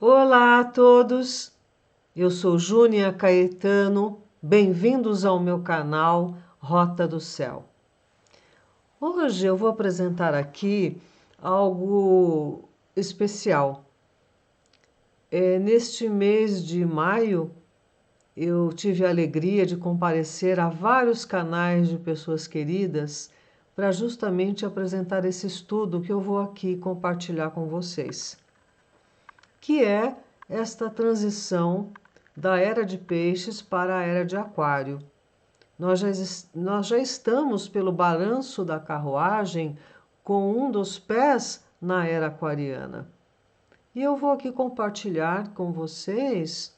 Olá a todos, eu sou Júnia Caetano, bem-vindos ao meu canal Rota do Céu. Hoje eu vou apresentar aqui algo especial. Neste mês de maio, eu tive a alegria de comparecer a vários canais de pessoas queridas para justamente apresentar esse estudo que eu vou aqui compartilhar com vocês, que é esta transição da era de peixes para a era de aquário. Nós já estamos pelo balanço da carruagem com um dos pés na era aquariana. E eu vou aqui compartilhar com vocês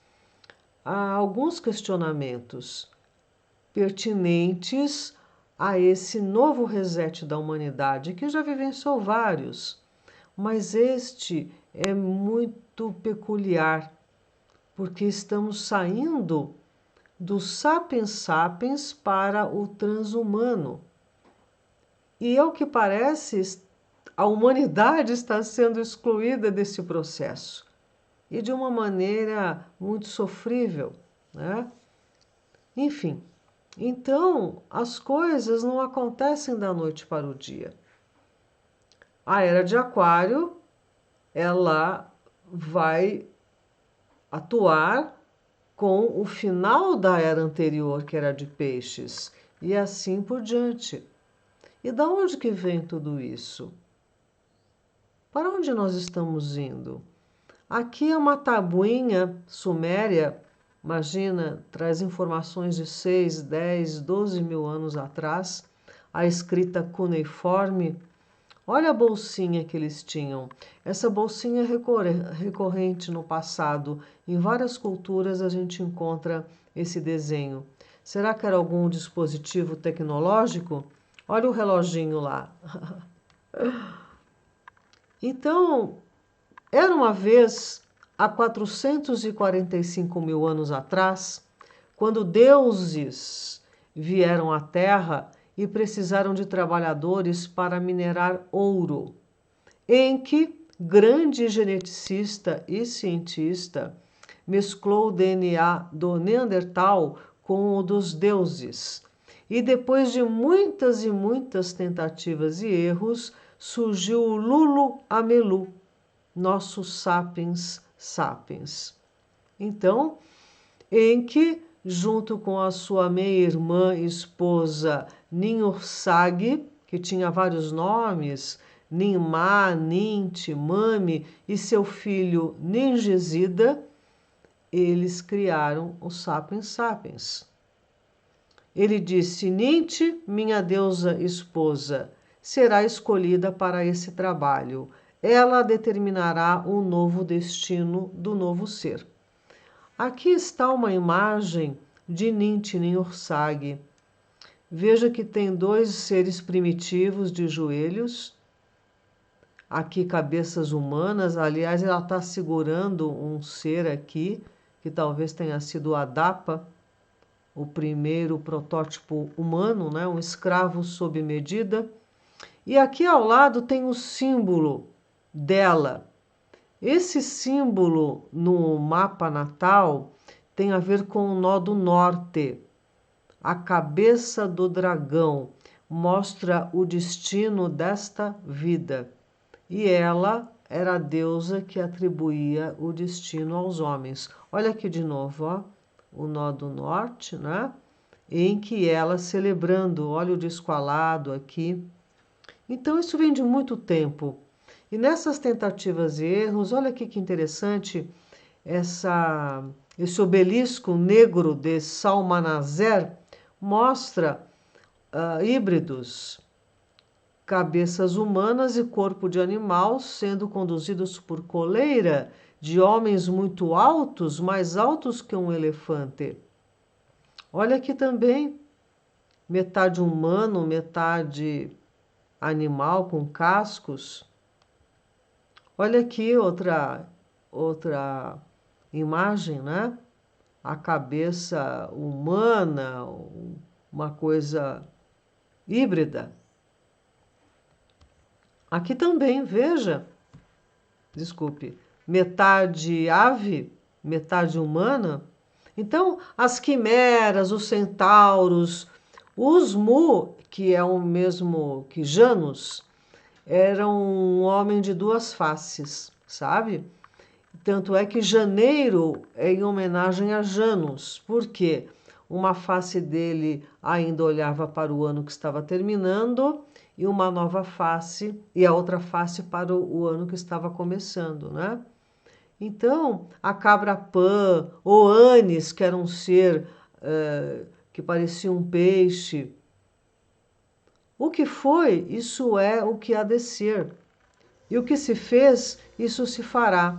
alguns questionamentos pertinentes a esse novo reset da humanidade, que já vivenciou vários, mas este é muito peculiar, porque estamos saindo do sapiens sapiens para o transhumano. E ao que parece, a humanidade está sendo excluída desse processo. E de uma maneira muito sofrível, né? Enfim, então as coisas não acontecem da noite para o dia. A era de Aquário, ela vai atuar com o final da era anterior, que era de Peixes, e assim por diante. E da onde que vem tudo isso? Para onde nós estamos indo? Aqui é uma tabuinha suméria, imagina, traz informações de 6, 10, 12 mil anos atrás, a escrita cuneiforme. Olha a bolsinha que eles tinham. Essa bolsinha é recorrente no passado. Em várias culturas a gente encontra esse desenho. Será que era algum dispositivo tecnológico? Olha o reloginho lá. Então, era uma vez, há 445 mil anos atrás, quando deuses vieram à Terra e precisaram de trabalhadores para minerar ouro, em que grande geneticista e cientista mesclou o DNA do Neandertal com o dos deuses. E depois de muitas e muitas tentativas e erros, surgiu o Lulu Amelu, nosso sapiens sapiens. Então, em que, junto com a sua meia-irmã e esposa Ninhursag, que tinha vários nomes, Ninmah, Nint, Mami, e seu filho Ningesida, eles criaram o Sapiens Sapiens. Ele disse: Nint, minha deusa esposa, será escolhida para esse trabalho. Ela determinará o novo destino do novo ser. Aqui está uma imagem de Nint Ninhursag. Veja que tem dois seres primitivos de joelhos. Aqui cabeças humanas. Aliás, ela está segurando um ser aqui, que talvez tenha sido o Adapa, o primeiro protótipo humano, né? Um escravo sob medida. E aqui ao lado tem o símbolo dela. Esse símbolo no mapa natal tem a ver com o nó do norte. A cabeça do dragão mostra o destino desta vida. E ela era a deusa que atribuía o destino aos homens. Olha aqui de novo, ó, o nó do norte, né? Em que ela celebrando, olha o disco alado aqui. Então isso vem de muito tempo. E nessas tentativas e erros, olha aqui que interessante, esse obelisco negro de Salmanazer mostra híbridos, cabeças humanas e corpo de animal sendo conduzidos por coleira de homens muito altos, mais altos que um elefante. Olha aqui também, metade humano, metade animal com cascos. Olha aqui outra imagem, né? A cabeça humana, uma coisa híbrida. Aqui também, veja, desculpe, metade ave, metade humana. Então, as quimeras, os centauros, os Mu, que é o mesmo que Janus, era um homem de duas faces, sabe? Tanto é que janeiro é em homenagem a Janus, porque uma face dele ainda olhava para o ano que estava terminando e uma nova face, e a outra face para o ano que estava começando, né? Então, a cabra Pan, o Anis, que era um ser que parecia um peixe, o que foi, isso é o que há de ser. E o que se fez, isso se fará.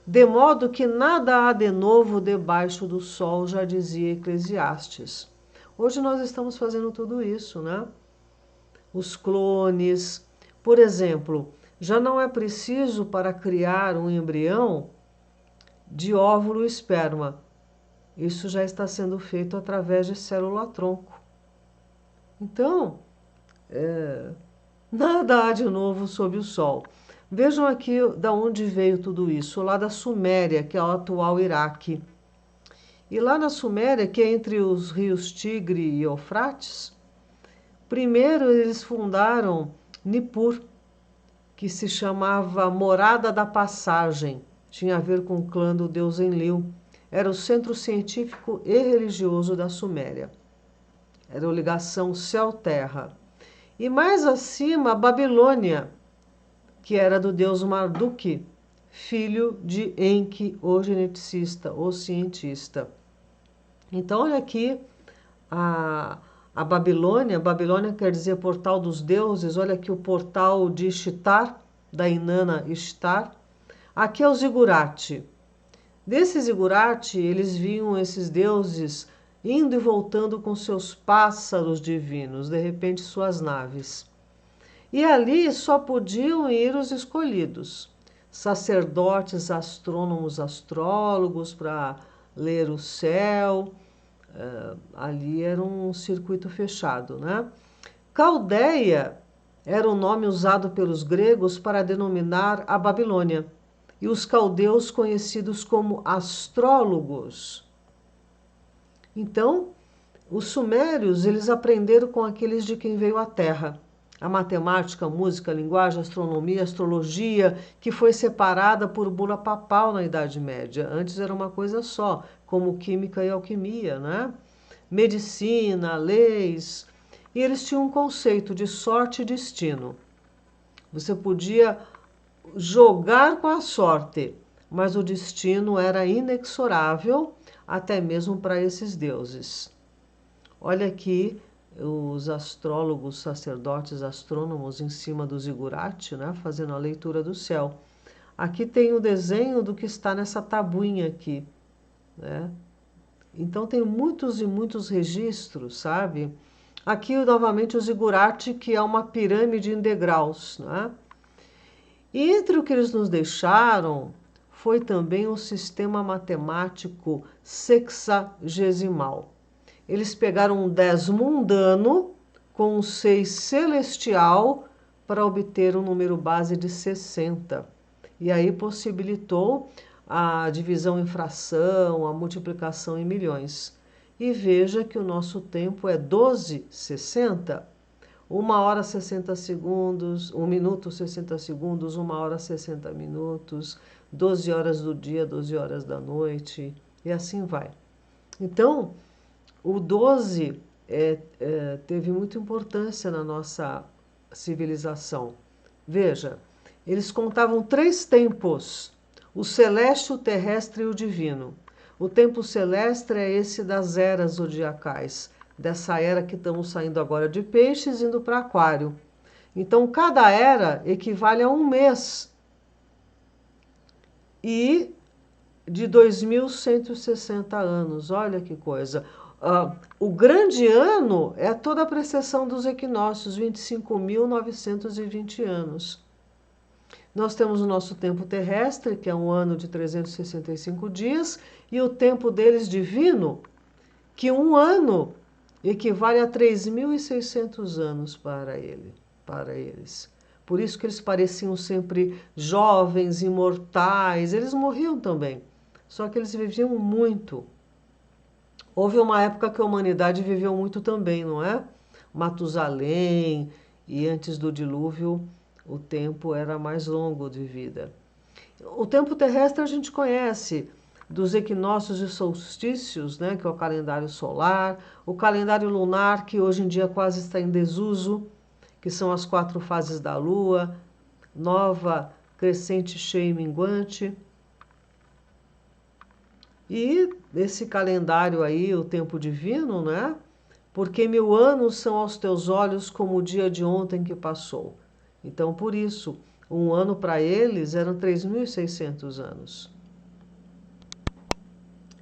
De modo que nada há de novo debaixo do sol, já dizia Eclesiastes. Hoje nós estamos fazendo tudo isso, né? Os clones. Por exemplo, já não é preciso para criar um embrião de óvulo e esperma. Isso já está sendo feito através de célula-tronco. Então, nada há de novo sob o sol. Vejam aqui da onde veio tudo isso, lá da Suméria, que é o atual Iraque. E lá na Suméria, que é entre os rios Tigre e Eufrates, primeiro eles fundaram Nippur, que se chamava Morada da Passagem. Tinha a ver com o clã do deus Enlil. Era o centro científico e religioso da Suméria. Era a ligação céu-terra. E mais acima, a Babilônia, que era do deus Marduk, filho de Enki, o geneticista, o cientista. Então, olha aqui a Babilônia. Babilônia quer dizer portal dos deuses. Olha aqui o portal de Ishtar, da Inanna Ishtar. Aqui é o Zigurate. Desse Zigurate, eles viam esses deuses indo e voltando com seus pássaros divinos, de repente suas naves. E ali só podiam ir os escolhidos, sacerdotes, astrônomos, astrólogos para ler o céu. Ali era um circuito fechado, né? Caldeia era o nome usado pelos gregos para denominar a Babilônia, e os caldeus conhecidos como astrólogos. Então, os sumérios, eles aprenderam com aqueles de quem veio a Terra. A matemática, a música, a linguagem, a astronomia, a astrologia, que foi separada por bula papal na Idade Média. Antes era uma coisa só, como química e alquimia, né? Medicina, leis. E eles tinham um conceito de sorte e destino. Você podia jogar com a sorte, mas o destino era inexorável, até mesmo para esses deuses. Olha aqui os astrólogos, sacerdotes, astrônomos em cima do zigurate, né, fazendo a leitura do céu. Aqui tem o desenho do que está nessa tabuinha aqui, né? Então tem muitos e muitos registros, sabe? Aqui novamente o zigurate, que é uma pirâmide em degraus, né? E entre o que eles nos deixaram foi também um sistema matemático sexagesimal. Eles pegaram um 10 mundano com um 6 celestial para obter um número base de 60. E aí possibilitou a divisão em fração, a multiplicação em milhões. E veja que o nosso tempo é 12:60. 1 hora 60 segundos, 1 minuto 60 segundos, 1 hora 60 minutos, 12 horas do dia, 12 horas da noite, e assim vai. Então, o 12 teve muita importância na nossa civilização. Veja, eles contavam 3 tempos: o celeste, o terrestre e o divino. O tempo celeste é esse das eras zodiacais, dessa era que estamos saindo agora de peixes, indo para aquário. Então, cada era equivale a um mês. E de 2160 anos, olha que coisa. O grande ano é toda a precessão dos equinócios, 25.920 anos. Nós temos o nosso tempo terrestre, que é um ano de 365 dias, e o tempo deles divino, que um ano equivale a 3.600 anos para eles. Por isso que eles pareciam sempre jovens, imortais. Eles morriam também, só que eles viviam muito. Houve uma época que a humanidade viveu muito também, não é? Matusalém, e antes do dilúvio o tempo era mais longo de vida. O tempo terrestre a gente conhece, dos equinócios e solstícios, né, que é o calendário solar, o calendário lunar, que hoje em dia quase está em desuso, que são as 4 fases da Lua, nova, crescente, cheia e minguante. E esse calendário aí, o tempo divino, né? Porque 1000 anos são aos teus olhos como o dia de ontem que passou. Então, por isso, um ano para eles eram 3.600 anos.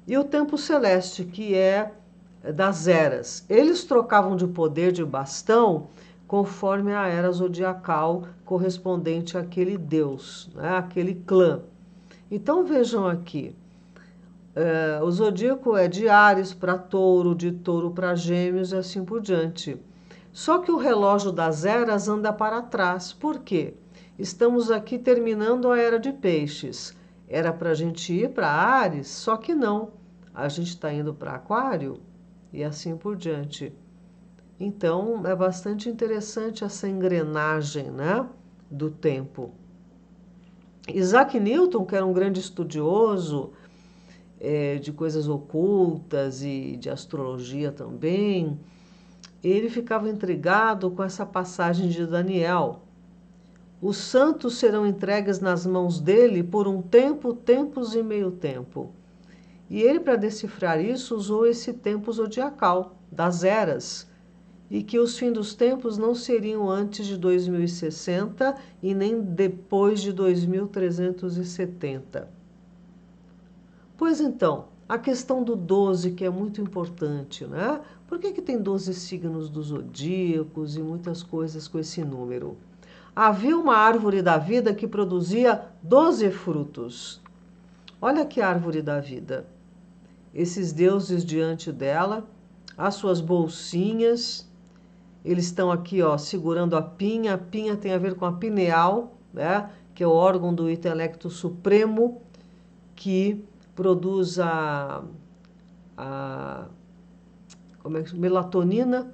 E o tempo celeste, que é das eras. Eles trocavam de poder de bastão conforme a era zodiacal correspondente àquele deus, né? Aquele clã. Então, vejam aqui. O zodíaco é de Áries para Touro, de Touro para Gêmeos e assim por diante. Só que o relógio das eras anda para trás. Por quê? Estamos aqui terminando a era de Peixes. Era para a gente ir para Áries, só que não. A gente está indo para Aquário e assim por diante. Então, é bastante interessante essa engrenagem, né, do tempo. Isaac Newton, que era um grande estudioso, de coisas ocultas e de astrologia também, ele ficava intrigado com essa passagem de Daniel. Os santos serão entregues nas mãos dele por um tempo, tempos e meio tempo. E ele, para decifrar isso, usou esse tempo zodiacal, das eras, e que os fins dos tempos não seriam antes de 2060 e nem depois de 2370. Pois então, a questão do 12, que é muito importante, né? Por que tem 12 signos dos zodíacos e muitas coisas com esse número? Havia uma árvore da vida que produzia 12 frutos. Olha que árvore da vida. Esses deuses diante dela, as suas bolsinhas, eles estão aqui, ó, segurando a pinha. A pinha tem a ver com a pineal, né? Que é o órgão do intelecto supremo, que produz melatonina,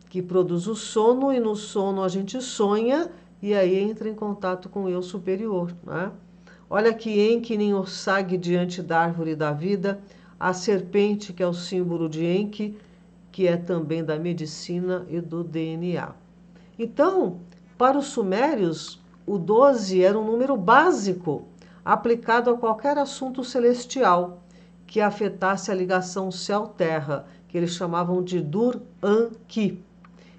que produz o sono, e no sono a gente sonha e aí entra em contato com o eu superior, né? Olha que Enki Ninhursag diante da árvore da vida, a serpente, que é o símbolo de Enki, que é também da medicina e do DNA. Então, para os sumérios, o 12 era um número básico, aplicado a qualquer assunto celestial que afetasse a ligação céu-terra, que eles chamavam de Dur-Anki.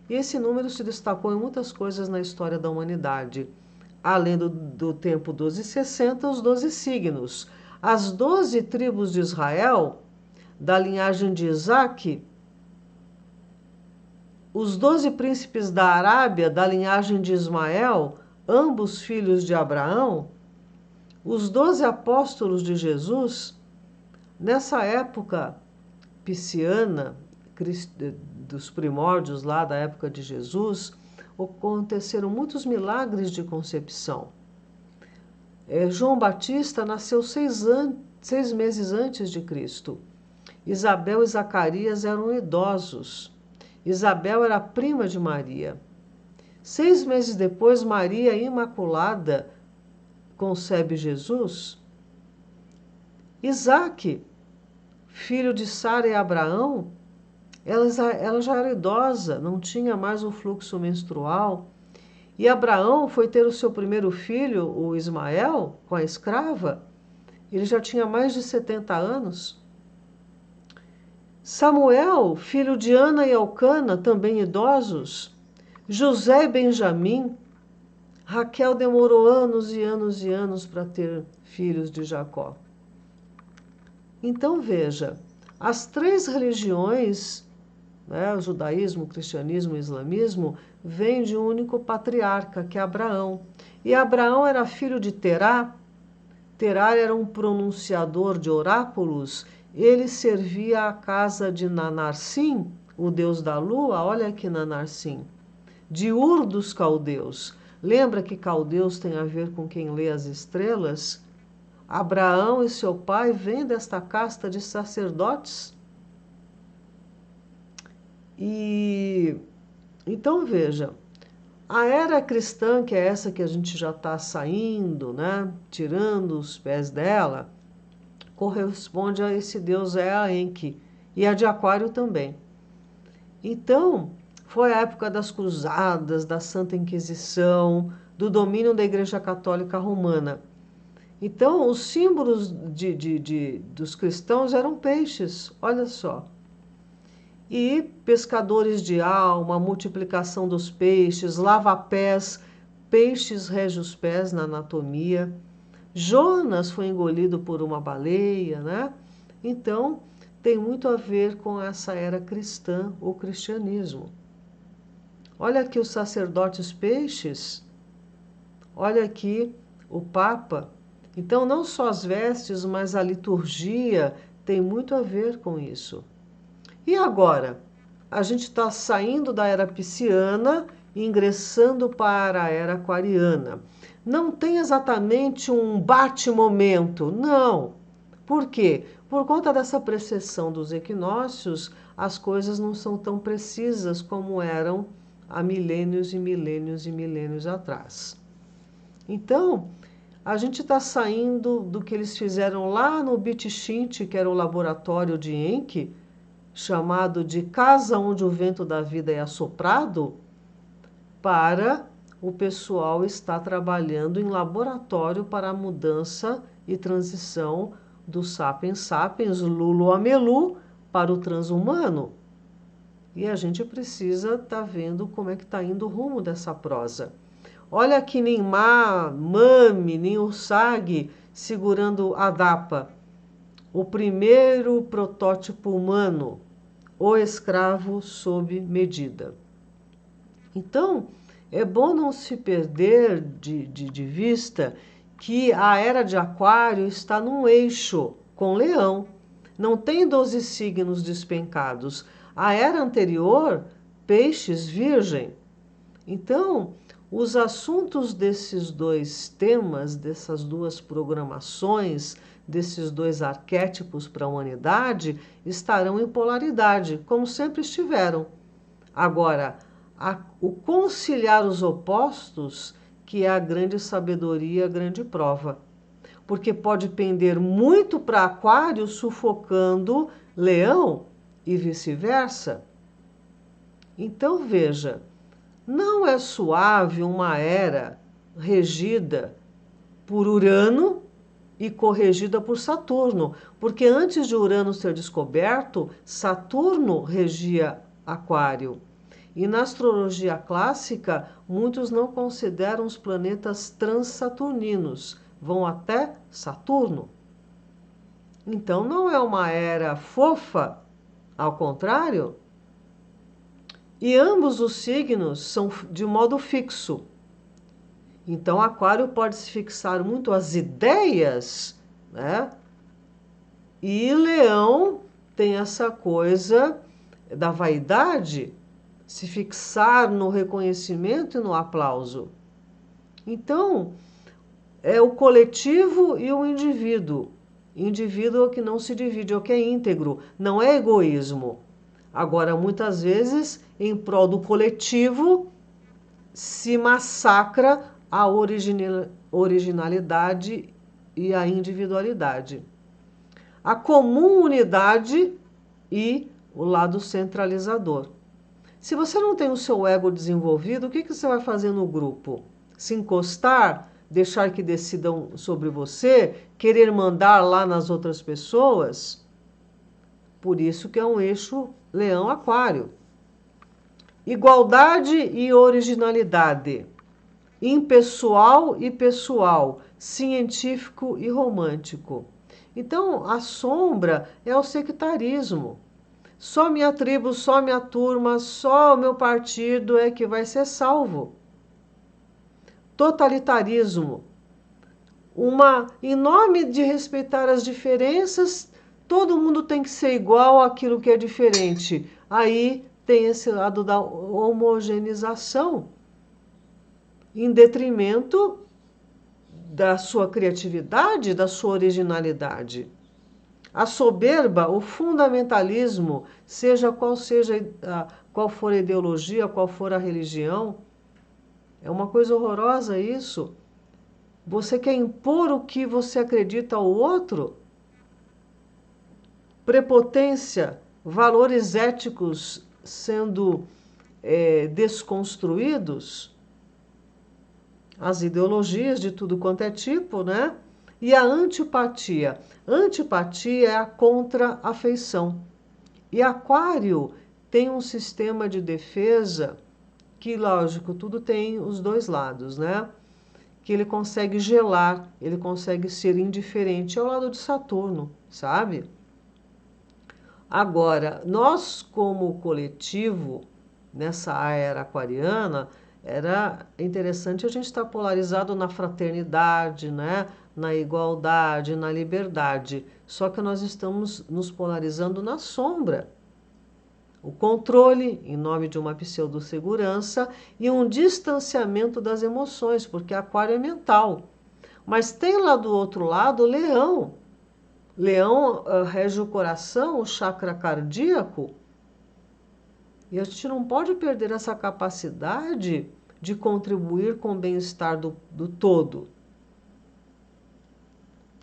E esse número se destacou em muitas coisas na história da humanidade. Além do tempo 1260, os 12 signos. As 12 tribos de Israel, da linhagem de Isaac, os 12 príncipes da Arábia, da linhagem de Ismael, ambos filhos de Abraão, os 12 apóstolos de Jesus, nessa época pisciana, dos primórdios lá da época de Jesus, aconteceram muitos milagres de concepção. João Batista nasceu 6 meses antes de Cristo. Isabel e Zacarias eram idosos. Isabel era prima de Maria. 6 meses depois, Maria Imaculada concebe Jesus. Isaac, filho de Sara e Abraão, ela já era idosa, não tinha mais o fluxo menstrual. E Abraão foi ter o seu primeiro filho, o Ismael, com a escrava. Ele já tinha mais de 70 anos. Samuel, filho de Ana e Elcana, também idosos. José e Benjamim. Raquel demorou anos e anos e anos para ter filhos de Jacó. Então veja, as 3 religiões, né, o judaísmo, o cristianismo e o islamismo, vêm de um único patriarca, que é Abraão. E Abraão era filho de Terá. Terá era um pronunciador de oráculos. Ele servia à casa de Nanarsim, o deus da lua. Olha aqui Nanarsim. De Ur dos caldeus. Lembra que caldeus tem a ver com quem lê as estrelas? Abraão e seu pai vêm desta casta de sacerdotes. E então veja, a era cristã, que é essa que a gente já está saindo, né, tirando os pés dela, corresponde a esse deus Enki e a de Aquário também. Então, foi a época das cruzadas, da Santa Inquisição, do domínio da Igreja Católica Romana. Então, os símbolos dos cristãos eram peixes, olha só. E pescadores de alma, multiplicação dos peixes, lava-pés, peixes rege os pés na anatomia. Jonas foi engolido por uma baleia, né? Então, tem muito a ver com essa era cristã, o cristianismo. Olha aqui os sacerdotes peixes, olha aqui o Papa. Então, não só as vestes, mas a liturgia tem muito a ver com isso. E agora? A gente está saindo da era pisciana e ingressando para a era aquariana. Não tem exatamente um bate-momento, não. Por quê? Por conta dessa precessão dos equinócios, as coisas não são tão precisas como eram há milênios e milênios e milênios atrás. Então, a gente está saindo do que eles fizeram lá no Bitchint, que era o laboratório de Enki, chamado de casa onde o vento da vida é assoprado, para o pessoal estar trabalhando em laboratório para a mudança e transição do Sapiens Sapiens, Lulu a Melu, para o transhumano. E a gente precisa estar vendo como é que está indo o rumo dessa prosa. Olha que nem Mami, nem Ursag segurando a Dapa, o primeiro protótipo humano, o escravo sob medida. Então, é bom não se perder de vista que a era de Aquário está num eixo com Leão. Não tem 12 signos despencados. A era anterior, Peixes, Virgem. Então, os assuntos desses dois temas, dessas duas programações, desses dois arquétipos para a humanidade, estarão em polaridade, como sempre estiveram. Agora, o conciliar os opostos, que é a grande sabedoria, a grande prova. Porque pode pender muito para Aquário, sufocando Leão e vice-versa. Então, veja, não é suave uma era regida por Urano e corrigida por Saturno, porque antes de Urano ser descoberto, Saturno regia Aquário. E na astrologia clássica, muitos não consideram os planetas transsaturninos, vão até Saturno. Então não é uma era fofa, ao contrário. E ambos os signos são de modo fixo. Então, Aquário pode se fixar muito às ideias, né? E Leão tem essa coisa da vaidade, se fixar no reconhecimento e no aplauso. Então, é o coletivo e o indivíduo. Indivíduo é o que não se divide, é o que é íntegro, não é egoísmo. Agora, muitas vezes, em prol do coletivo, se massacra a originalidade e a individualidade. A comum unidade e o lado centralizador. Se você não tem o seu ego desenvolvido, o que você vai fazer no grupo? Se encostar, deixar que decidam sobre você, querer mandar lá nas outras pessoas? Por isso que é um eixo Leão-Aquário. Igualdade e originalidade. Impessoal e pessoal. Científico e romântico. Então, a sombra é o sectarismo. Só minha tribo, só minha turma, só o meu partido é que vai ser salvo. Totalitarismo. Em nome de respeitar as diferenças, todo mundo tem que ser igual àquilo que é diferente. Aí tem esse lado da homogeneização. em detrimento da sua criatividade, da sua originalidade. A soberba, o fundamentalismo, qual for a ideologia, qual for a religião, é uma coisa horrorosa isso. Você quer impor o que você acredita ao outro? Prepotência, valores éticos sendo desconstruídos, as ideologias de tudo quanto é tipo, né? E a antipatia. Antipatia é a contra-afeição. E Aquário tem um sistema de defesa que, lógico, tudo tem os dois lados, né? Que ele consegue gelar, ele consegue ser indiferente. É o lado de Saturno, sabe? Agora, nós como coletivo, nessa era aquariana, era interessante a gente estar polarizado na fraternidade, né? Na igualdade, na liberdade. Só que nós estamos nos polarizando na sombra. O controle, em nome de uma pseudo-segurança, e um distanciamento das emoções, porque Aquário é mental. Mas tem lá do outro lado o Leão. Leão rege o coração, o chakra cardíaco. E a gente não pode perder essa capacidade de contribuir com o bem-estar do todo.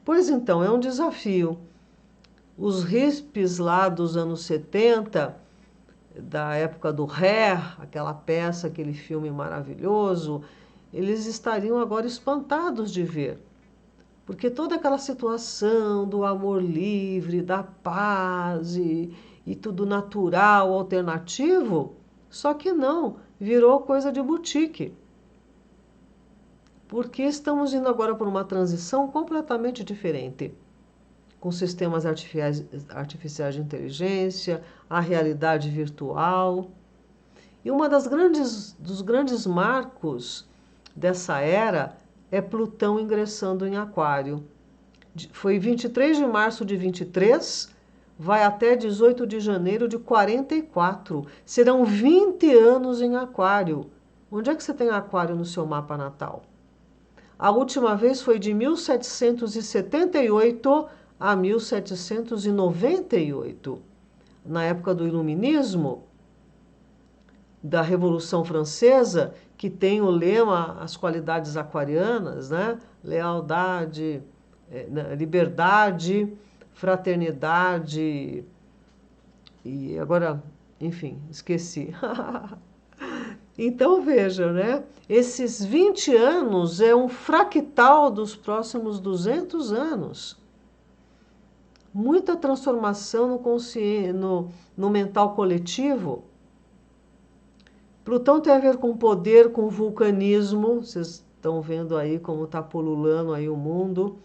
Pois então, é um desafio. Os hippies lá dos anos 70, da época do Hair, aquela peça, aquele filme maravilhoso, eles estariam agora espantados de ver. Porque toda aquela situação do amor livre, da paz e tudo natural, alternativo, só que não, virou coisa de boutique. Porque estamos indo agora por uma transição completamente diferente. Com sistemas artificiais de inteligência, a realidade virtual. E dos grandes marcos dessa era é Plutão ingressando em Aquário. Foi 23 de março de 23, vai até 18 de janeiro de 44. Serão 20 anos em Aquário. Onde é que você tem Aquário no seu mapa natal? A última vez foi de 1778 a 1798. Na época do Iluminismo, da Revolução Francesa, que tem o lema, as qualidades aquarianas, né? Lealdade, liberdade, fraternidade, e agora, enfim, esqueci. Então veja, né? Esses 20 anos é um fractal dos próximos 200 anos. Muita transformação no mental coletivo. Plutão tem a ver com poder, com vulcanismo, vocês estão vendo aí como está pululando aí o mundo.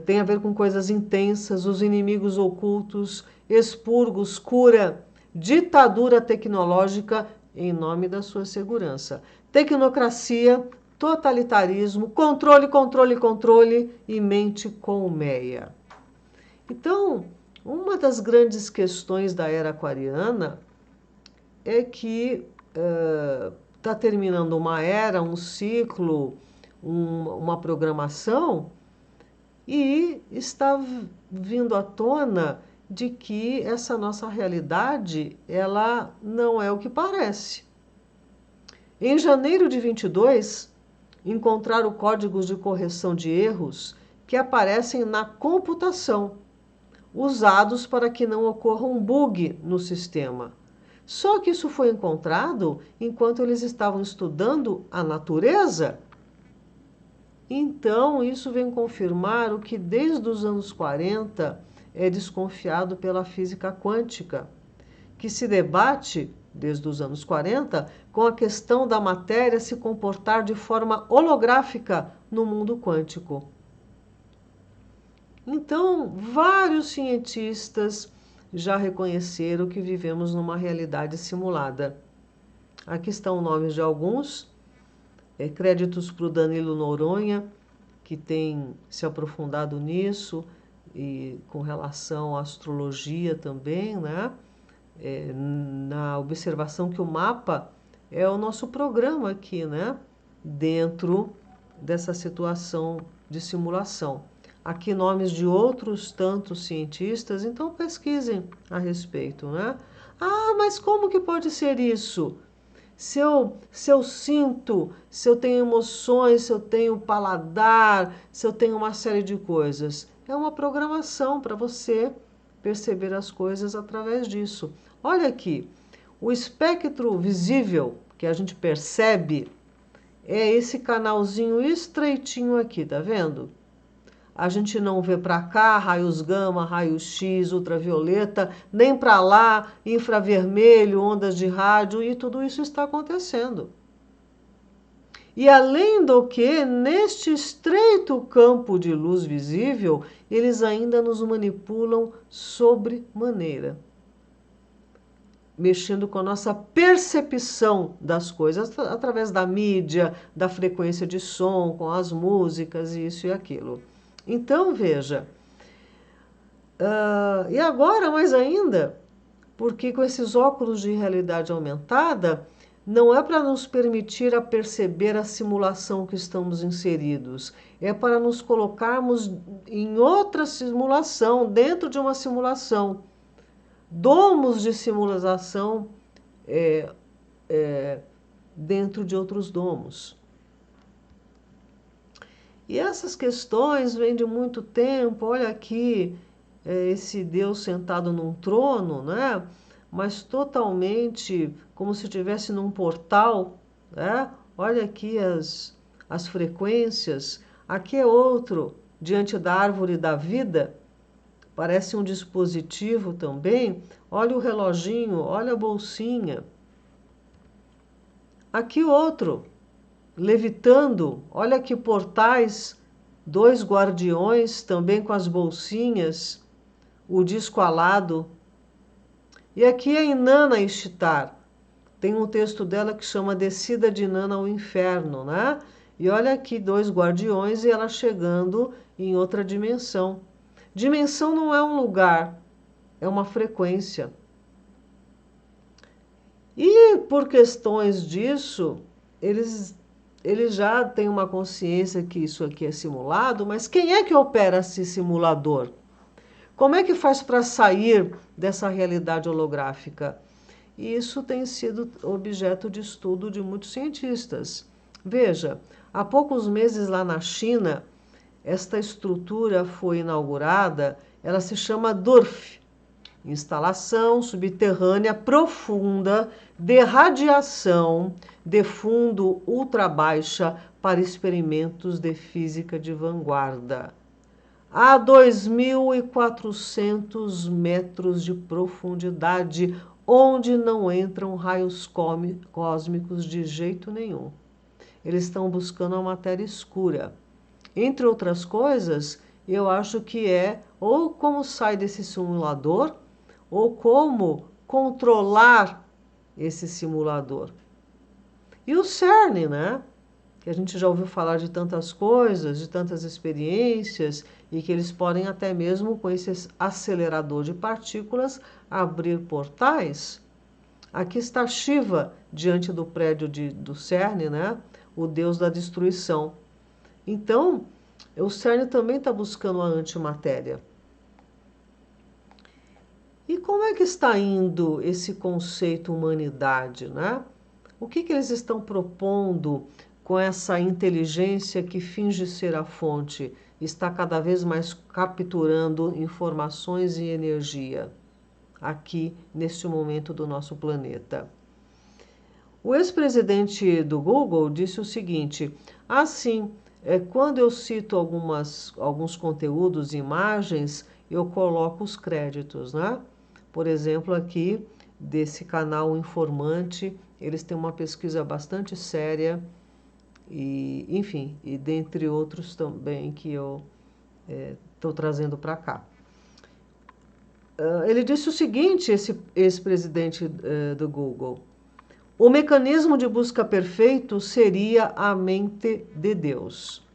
Tem a ver com coisas intensas, os inimigos ocultos, expurgos, cura, ditadura tecnológica em nome da sua segurança. Tecnocracia, totalitarismo, controle, controle, controle e mente colmeia. Então, uma das grandes questões da era aquariana é que está terminando uma era, um ciclo, uma programação, e está vindo à tona de que essa nossa realidade, ela não é o que parece. Em janeiro de 22, encontraram códigos de correção de erros que aparecem na computação, usados para que não ocorra um bug no sistema. Só que isso foi encontrado enquanto eles estavam estudando a natureza. Então, isso vem confirmar o que desde os anos 40 é desconfiado pela física quântica, que se debate, desde os anos 40, com a questão da matéria se comportar de forma holográfica no mundo quântico. Então, vários cientistas já reconheceram que vivemos numa realidade simulada. Aqui estão nomes de alguns. Créditos para o Danilo Noronha, que tem se aprofundado nisso, e com relação à astrologia também, né? Na observação que o mapa é o nosso programa aqui, né? dentro dessa situação de simulação. Aqui nomes de outros tantos cientistas, então pesquisem a respeito, né? Ah, mas como que pode ser isso? Se eu sinto, se eu tenho emoções, se eu tenho paladar, se eu tenho uma série de coisas. É uma programação para você perceber as coisas através disso. Olha aqui, o espectro visível que a gente percebe é esse canalzinho estreitinho aqui, tá vendo? A gente não vê para cá raios gama, raios X, ultravioleta, nem para lá infravermelho, ondas de rádio, e tudo isso está acontecendo. E além do que, neste estreito campo de luz visível, eles ainda nos manipulam sobremaneira, mexendo com a nossa percepção das coisas através da mídia, da frequência de som, com as músicas, isso e aquilo. Então, veja, e agora mais ainda, porque com esses óculos de realidade aumentada, não é para nos permitir a perceber a simulação que estamos inseridos, é para nos colocarmos em outra simulação, dentro de uma simulação. Domos de simulação dentro de outros domos. E essas questões vêm de muito tempo. Olha aqui, esse Deus sentado num trono, né? Mas totalmente como se estivesse num portal. Né? Olha aqui as frequências. Aqui é outro, diante da árvore da vida. Parece um dispositivo também. Olha o reloginho, olha a bolsinha. Aqui outro, levitando, olha que portais, 2 guardiões, também com as bolsinhas, o disco alado. E aqui é Inanna Ishtar. Tem um texto dela que chama Descida de Inanna ao Inferno, né? E olha aqui, 2 guardiões e ela chegando em outra dimensão. Dimensão não é um lugar, é uma frequência. E por questões disso, eles já têm uma consciência que isso aqui é simulado, mas quem é que opera esse simulador? Como é que faz para sair dessa realidade holográfica? E isso tem sido objeto de estudo de muitos cientistas. Veja, há poucos meses lá na China, esta estrutura foi inaugurada, ela se chama DURF, Instalação Subterrânea Profunda de Radiação de Fundo Ultrabaixa para Experimentos de Física de Vanguarda. A 2.400 metros de profundidade, onde não entram raios cósmicos de jeito nenhum. Eles estão buscando a matéria escura. Entre outras coisas, eu acho que é ou como sai desse simulador, ou como controlar esse simulador. E o CERN, né? Que a gente já ouviu falar de tantas coisas, de tantas experiências, e que eles podem até mesmo, com esse acelerador de partículas, abrir portais. Aqui está Shiva, diante do prédio do CERN, né? O deus da destruição. Então, o CERN também está buscando a antimatéria. E como é que está indo esse conceito humanidade, né? O que eles estão propondo com essa inteligência que finge ser a fonte, está cada vez mais capturando informações e energia aqui neste momento do nosso planeta? O ex-presidente do Google disse o seguinte: quando eu cito alguns conteúdos e imagens, eu coloco os créditos, né? Por exemplo, aqui desse canal Informante, eles têm uma pesquisa bastante séria e, enfim, e dentre outros também que eu estou trazendo para cá. Ele disse o seguinte, esse ex-presidente do Google: o mecanismo de busca perfeito seria a mente de Deus.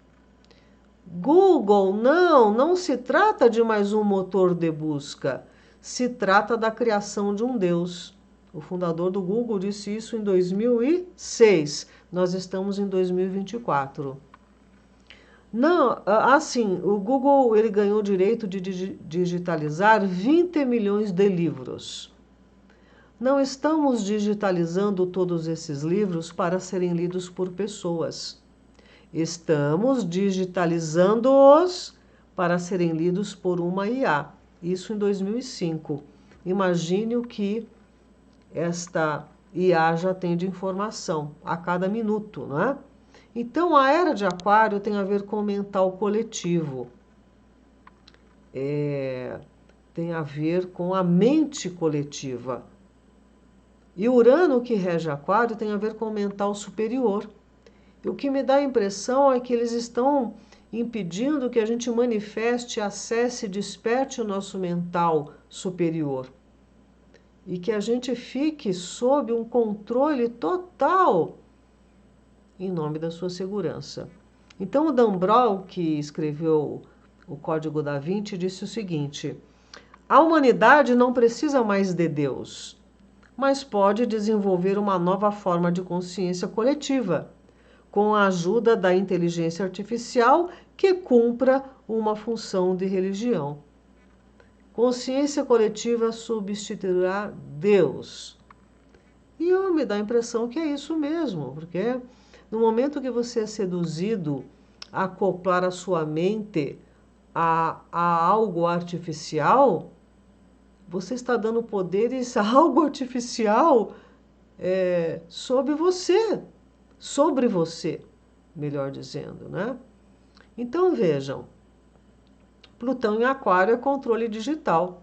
Google, não se trata de mais um motor de busca, se trata da criação de um Deus. O fundador do Google disse isso em 2006. Nós estamos em 2024. Não, assim, o Google ele ganhou o direito de digitalizar 20 milhões de livros. Não estamos digitalizando todos esses livros para serem lidos por pessoas. Estamos digitalizando-os para serem lidos por uma IA. Isso em 2005. Imagine o que esta IA já tem de informação a cada minuto, não é? Então, a era de Aquário tem a ver com o mental coletivo. Tem a ver com a mente coletiva. E Urano, que rege Aquário, tem a ver com o mental superior. E o que me dá a impressão é que eles estão impedindo que a gente manifeste, acesse, desperte o nosso mental superior. E que a gente fique sob um controle total em nome da sua segurança. Então, o Dan Brown, que escreveu o Código da Vinci, disse o seguinte: a humanidade não precisa mais de Deus, mas pode desenvolver uma nova forma de consciência coletiva, com a ajuda da inteligência artificial que cumpra uma função de religião. Consciência coletiva substituirá Deus. E eu me dá a impressão que é isso mesmo, porque no momento que você é seduzido a acoplar a sua mente a algo artificial, você está dando poderes a algo artificial sobre você, melhor dizendo, né? Então vejam, Plutão em Aquário é controle digital.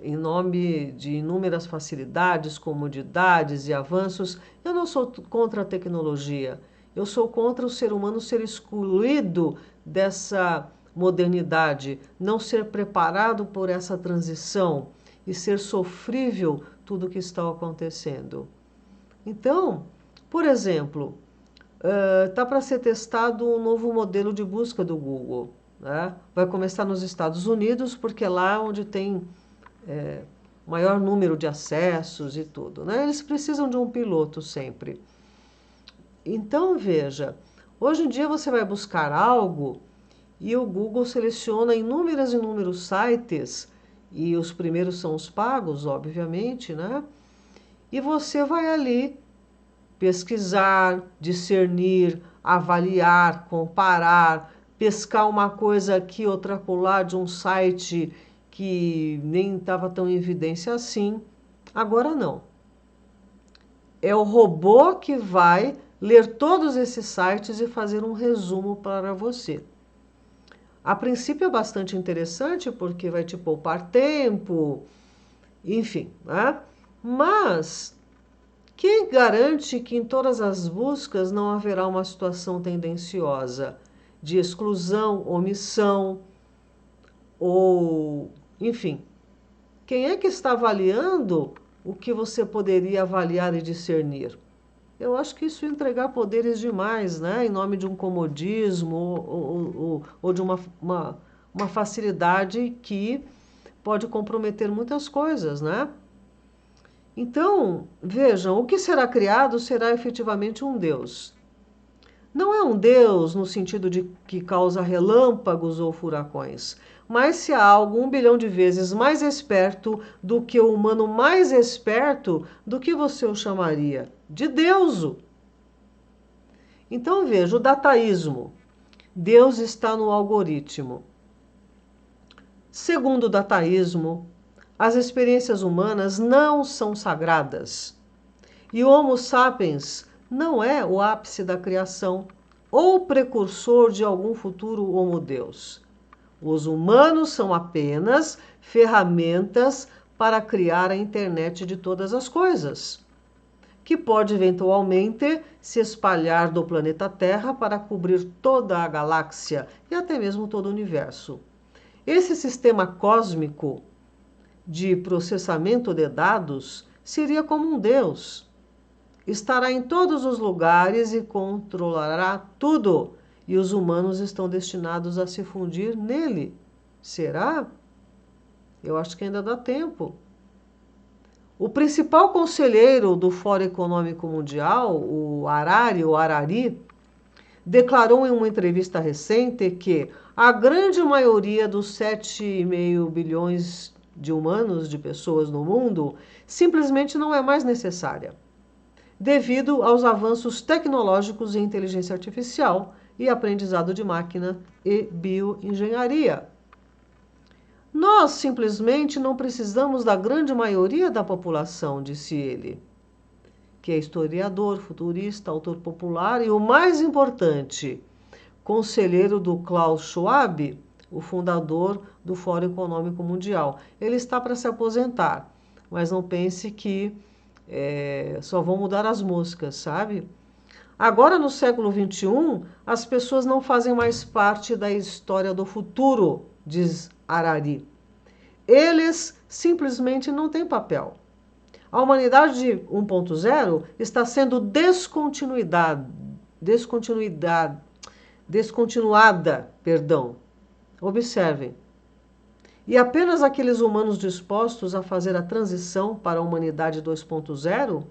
Em nome de inúmeras facilidades, comodidades e avanços, eu não sou contra a tecnologia. Eu sou contra o ser humano ser excluído dessa modernidade, não ser preparado por essa transição e ser sofrível tudo o que está acontecendo. Então, por exemplo, está para ser testado um novo modelo de busca do Google. Né? Vai começar nos Estados Unidos, porque é lá onde tem maior número de acessos e tudo. Né? Eles precisam de um piloto sempre. Então, veja, hoje em dia você vai buscar algo e o Google seleciona inúmeros sites, e os primeiros são os pagos, obviamente, né? E você vai ali pesquisar, discernir, avaliar, comparar, pescar uma coisa aqui, outra acolá de um site que nem estava tão em evidência assim. Agora não. É o robô que vai ler todos esses sites e fazer um resumo para você. A princípio é bastante interessante porque vai te poupar tempo, enfim, né? Mas quem garante que em todas as buscas não haverá uma situação tendenciosa de exclusão, omissão, ou, enfim, quem é que está avaliando o que você poderia avaliar e discernir? Eu acho que isso é entregar poderes demais, né? Em nome de um comodismo ou de uma facilidade que pode comprometer muitas coisas, né? Então, vejam, o que será criado será efetivamente um Deus. Não é um Deus no sentido de que causa relâmpagos ou furacões, mas se há algo 1 bilhão de vezes mais esperto do que o humano mais esperto, do que você o chamaria? De deuso. Então veja, o dataísmo. Deus está no algoritmo. Segundo o dataísmo, as experiências humanas não são sagradas. E o Homo sapiens não é o ápice da criação ou precursor de algum futuro Homo Deus. Os humanos são apenas ferramentas para criar a internet de todas as coisas, que pode eventualmente se espalhar do planeta Terra para cobrir toda a galáxia e até mesmo todo o universo. Esse sistema cósmico de processamento de dados seria como um Deus. Estará em todos os lugares e controlará tudo, e os humanos estão destinados a se fundir nele. Será? Eu acho que ainda dá tempo. O principal conselheiro do Fórum Econômico Mundial, o Harari, declarou em uma entrevista recente que a grande maioria dos 7,5 bilhões de humanos, de pessoas no mundo, simplesmente não é mais necessária, devido aos avanços tecnológicos em inteligência artificial e aprendizado de máquina e bioengenharia. Nós simplesmente não precisamos da grande maioria da população, disse ele, que é historiador, futurista, autor popular e, o mais importante, conselheiro do Klaus Schwab, o fundador do Fórum Econômico Mundial. Ele está para se aposentar, mas não pense que só vão mudar as moscas, sabe? Agora, no século XXI, as pessoas não fazem mais parte da história do futuro, diz Harari. Eles simplesmente não têm papel. A humanidade de 1.0 está sendo descontinuada. Observem. E apenas aqueles humanos dispostos a fazer a transição para a humanidade 2.0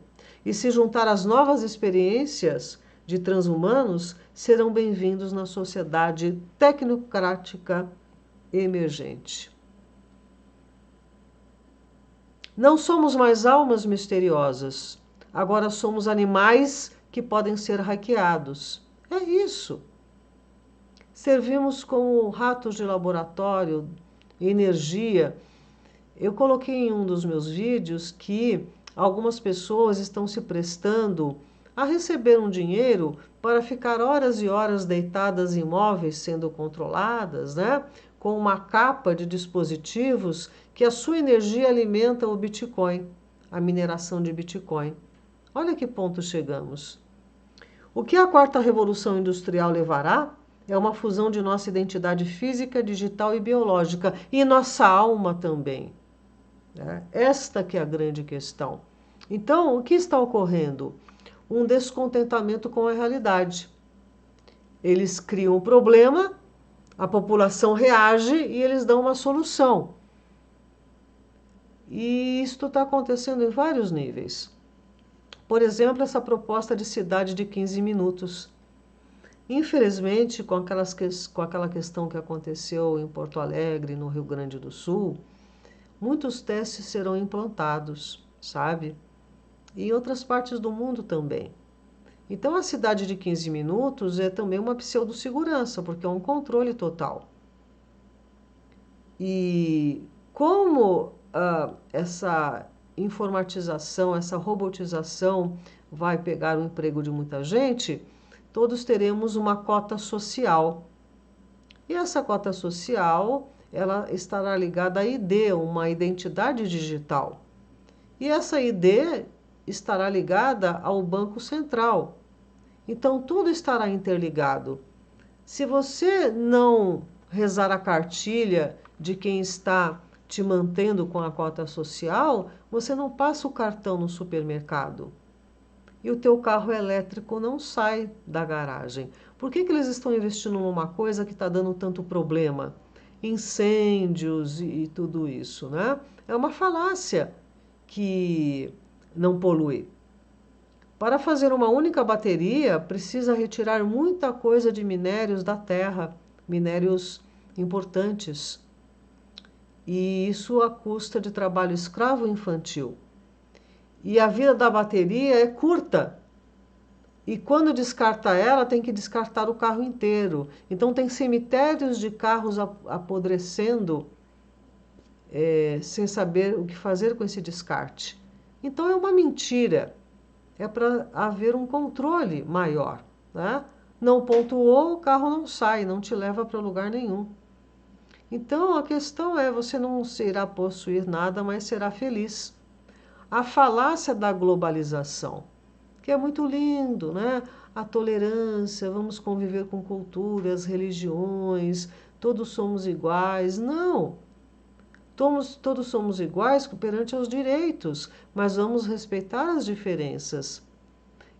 e se juntar às novas experiências de transhumanos serão bem-vindos na sociedade tecnocrática emergente. Não somos mais almas misteriosas. Agora somos animais que podem ser hackeados. É isso. Servimos como ratos de laboratório, energia. Eu coloquei em um dos meus vídeos que algumas pessoas estão se prestando a receber um dinheiro para ficar horas e horas deitadas em imóveis sendo controladas, né? Com uma capa de dispositivos que a sua energia alimenta o Bitcoin, a mineração de Bitcoin. Olha que ponto chegamos. O que a quarta revolução industrial levará é uma fusão de nossa identidade física, digital e biológica, e nossa alma também. Esta que é a grande questão. Então, o que está ocorrendo? Um descontentamento com a realidade. Eles criam um problema, a população reage e eles dão uma solução. E isto está acontecendo em vários níveis. Por exemplo, essa proposta de cidade de 15 minutos. Infelizmente, com aquela questão que aconteceu em Porto Alegre, no Rio Grande do Sul, muitos testes serão implantados, sabe? E em outras partes do mundo também. Então, a cidade de 15 minutos é também uma pseudo-segurança, porque é um controle total. E como essa informatização, essa robotização vai pegar o emprego de muita gente, todos teremos uma cota social. E essa cota social, ela estará ligada à ID, uma identidade digital. E essa ID estará ligada ao Banco Central. Então, tudo estará interligado. Se você não rezar a cartilha de quem está te mantendo com a cota social, você não passa o cartão no supermercado. E o teu carro elétrico não sai da garagem. Por que eles estão investindo numa coisa que está dando tanto problema? Incêndios e tudo isso, né? É uma falácia que não polui. Para fazer uma única bateria, precisa retirar muita coisa de minérios da terra, minérios importantes. E isso à custa de trabalho escravo infantil. E a vida da bateria é curta. E quando descarta ela, tem que descartar o carro inteiro. Então tem cemitérios de carros apodrecendo, sem saber o que fazer com esse descarte. Então é uma mentira. É para haver um controle maior. Né? Não pontuou, o carro não sai, não te leva para lugar nenhum. Então a questão é, você não irá possuir nada, mas será feliz. A falácia da globalização, que é muito lindo, né? A tolerância, vamos conviver com culturas, religiões, todos somos iguais. Não! Todos somos iguais perante aos direitos, mas vamos respeitar as diferenças.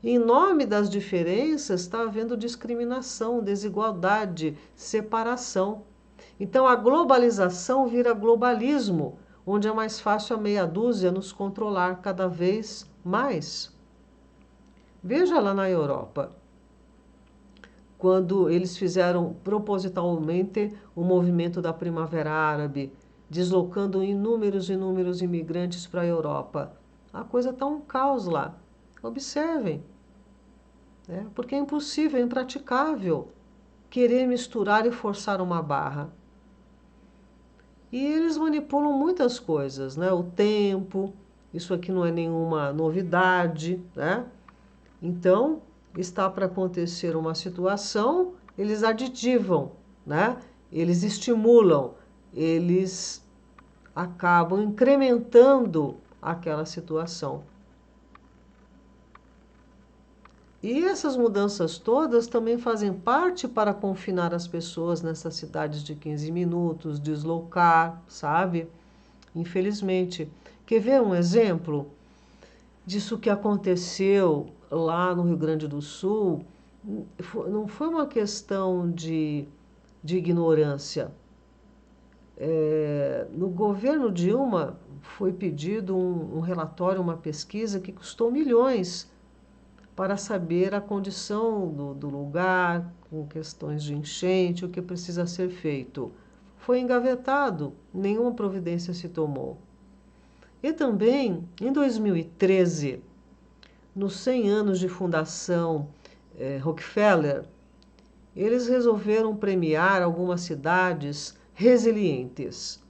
E em nome das diferenças está havendo discriminação, desigualdade, separação. Então a globalização vira globalismo, onde é mais fácil a meia dúzia nos controlar cada vez mais. Veja lá na Europa, quando eles fizeram propositalmente o movimento da Primavera Árabe, deslocando inúmeros imigrantes para a Europa. A coisa está um caos lá. Observem, né? Porque é impossível, é impraticável querer misturar e forçar uma barra. E eles manipulam muitas coisas, né? O tempo, isso aqui não é nenhuma novidade, né? Então, está para acontecer uma situação, eles aditivam, né? Eles estimulam, eles acabam incrementando aquela situação. E essas mudanças todas também fazem parte para confinar as pessoas nessas cidades de 15 minutos, deslocar, sabe? Infelizmente. Quer ver um exemplo disso que aconteceu lá no Rio Grande do Sul? Não foi uma questão de ignorância. No governo Dilma foi pedido um relatório, uma pesquisa que custou milhões para saber a condição do lugar, com questões de enchente, o que precisa ser feito. Foi engavetado, nenhuma providência se tomou. E também, em 2013, nos 100 anos de fundação Rockefeller, eles resolveram premiar algumas cidades resilientes,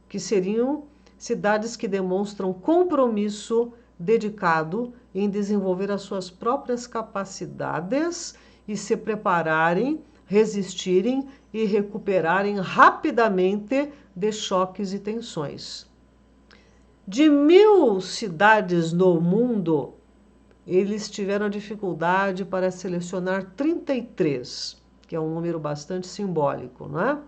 que seriam cidades que demonstram compromisso dedicado em desenvolver as suas próprias capacidades e se prepararem, resistirem e recuperarem rapidamente de choques e tensões. De 1000 cidades no mundo, eles tiveram dificuldade para selecionar 33, que é um número bastante simbólico, não é?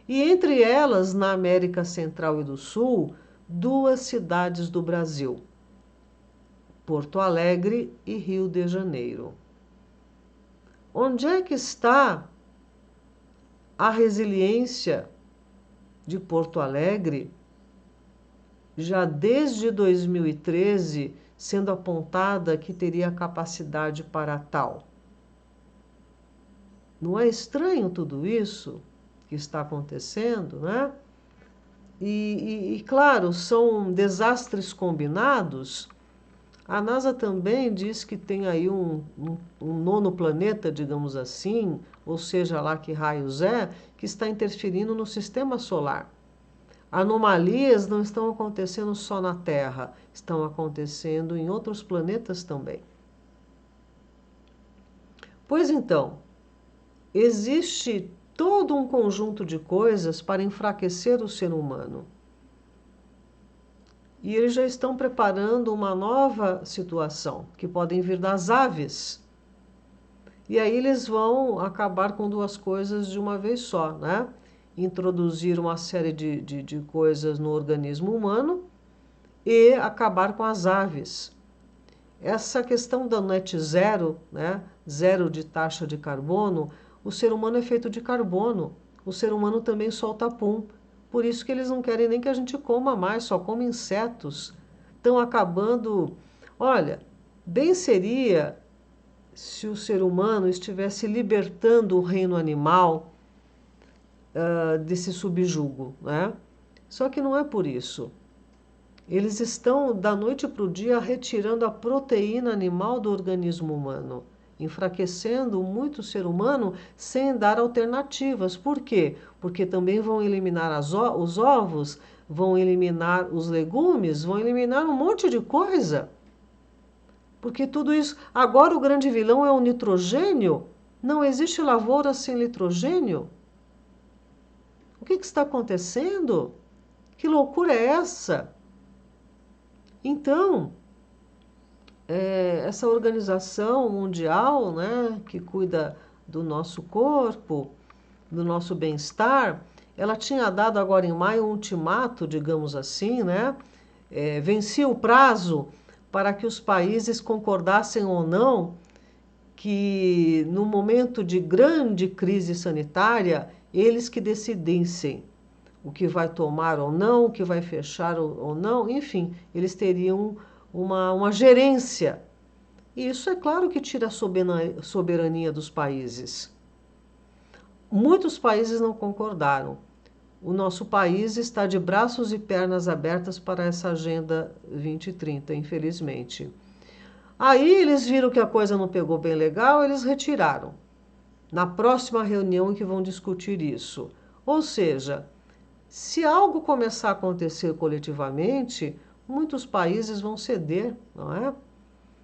E entre elas, na América Central e do Sul, 2 cidades do Brasil, Porto Alegre e Rio de Janeiro. Onde é que está a resiliência de Porto Alegre, já desde 2013, sendo apontada que teria capacidade para tal? Não é estranho tudo isso que está acontecendo, né? E claro, são desastres combinados. A NASA também diz que tem aí um nono planeta, digamos assim, ou seja lá que raios é, que está interferindo no sistema solar. Anomalias não estão acontecendo só na Terra, estão acontecendo em outros planetas também. Pois então, existe todo um conjunto de coisas para enfraquecer o ser humano. E eles já estão preparando uma nova situação, que podem vir das aves. E aí eles vão acabar com 2 coisas de uma vez só, né? Introduzir uma série de coisas no organismo humano e acabar com as aves. Essa questão da net zero, né? Zero de taxa de carbono, o ser humano é feito de carbono. O ser humano também solta pum. Por isso que eles não querem nem que a gente coma mais, só come insetos. Estão acabando. Olha, bem seria se o ser humano estivesse libertando o reino animal desse subjugo, né? Só que não é por isso. Eles estão, da noite para o dia, retirando a proteína animal do organismo humano, enfraquecendo muito o ser humano sem dar alternativas. Por quê? Porque também vão eliminar os ovos, vão eliminar os legumes, vão eliminar um monte de coisa. Porque tudo isso... Agora o grande vilão é o nitrogênio. Não existe lavoura sem nitrogênio. O que está acontecendo? Que loucura é essa? Então, essa organização mundial, né, que cuida do nosso corpo, do nosso bem-estar, ela tinha dado agora em maio um ultimato, digamos assim, né? Vencia o prazo para que os países concordassem ou não que, no momento de grande crise sanitária, eles que decidissem o que vai tomar ou não, o que vai fechar ou não, enfim, eles teriam uma gerência. E isso é claro que tira a soberania dos países. Muitos países não concordaram. O nosso país está de braços e pernas abertas para essa Agenda 2030, infelizmente. Aí eles viram que a coisa não pegou bem legal, eles retiraram. Na próxima reunião em que vão discutir isso. Ou seja, se algo começar a acontecer coletivamente, muitos países vão ceder, não é?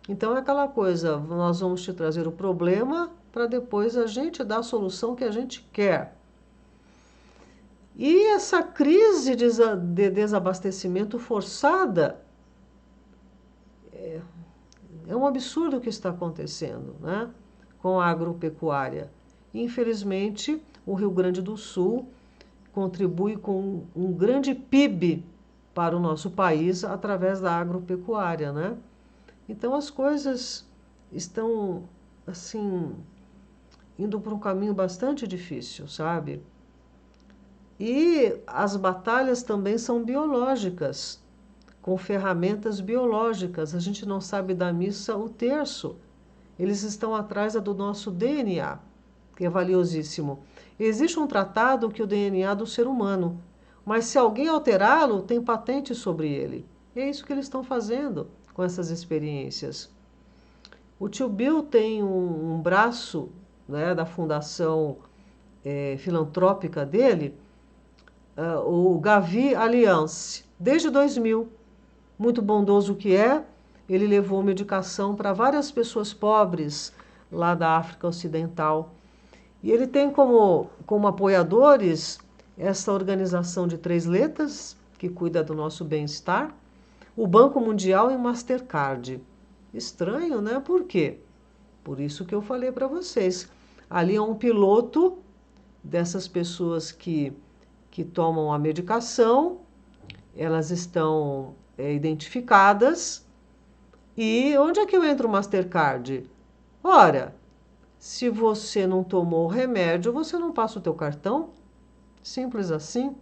Então é aquela coisa, nós vamos te trazer o problema para depois a gente dar a solução que a gente quer. E essa crise de desabastecimento forçada é um absurdo o que está acontecendo, né, com a agropecuária. Infelizmente, o Rio Grande do Sul contribui com um grande PIB para o nosso país através da agropecuária, né? Então as coisas estão, assim, indo por um caminho bastante difícil, sabe? E as batalhas também são biológicas, com ferramentas biológicas. A gente não sabe da missa o terço. Eles estão atrás do nosso DNA, que é valiosíssimo. Existe um tratado que é o DNA do ser humano, mas se alguém alterá-lo, tem patente sobre ele. E é isso que eles estão fazendo com essas experiências. O tio Bill tem um braço, né, da fundação filantrópica dele, o Gavi Alliance, desde 2000. Muito bondoso que é, ele levou medicação para várias pessoas pobres lá da África Ocidental. E ele tem como apoiadores essa organização de 3 letras, que cuida do nosso bem-estar, o Banco Mundial e o Mastercard. Estranho, né? Por quê? Por isso que eu falei para vocês. Ali é um piloto dessas pessoas que tomam a medicação, elas estão identificadas. E onde é que eu entro o Mastercard? Ora, se você não tomou o remédio, você não passa o teu cartão. Simples assim.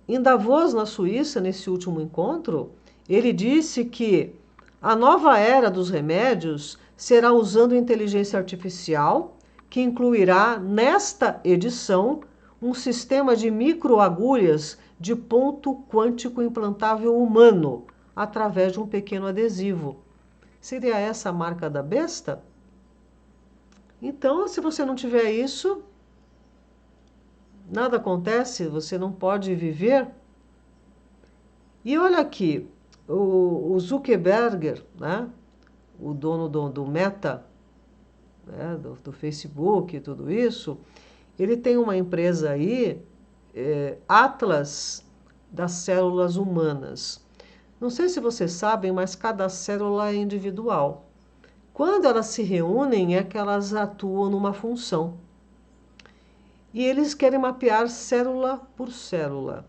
Em Davos, na Suíça, nesse último encontro, ele disse que a nova era dos remédios será usando inteligência artificial, que incluirá nesta edição um sistema de microagulhas de ponto quântico implantável humano, através de um pequeno adesivo. Seria essa a marca da besta? Então, se você não tiver isso, nada acontece, você não pode viver. E olha aqui, o Zuckerberg, né, o dono do Meta, né, do Facebook e tudo isso, ele tem uma empresa aí, Atlas das células humanas. Não sei se vocês sabem, mas cada célula é individual. Quando elas se reúnem, é que elas atuam numa função. E eles querem mapear célula por célula.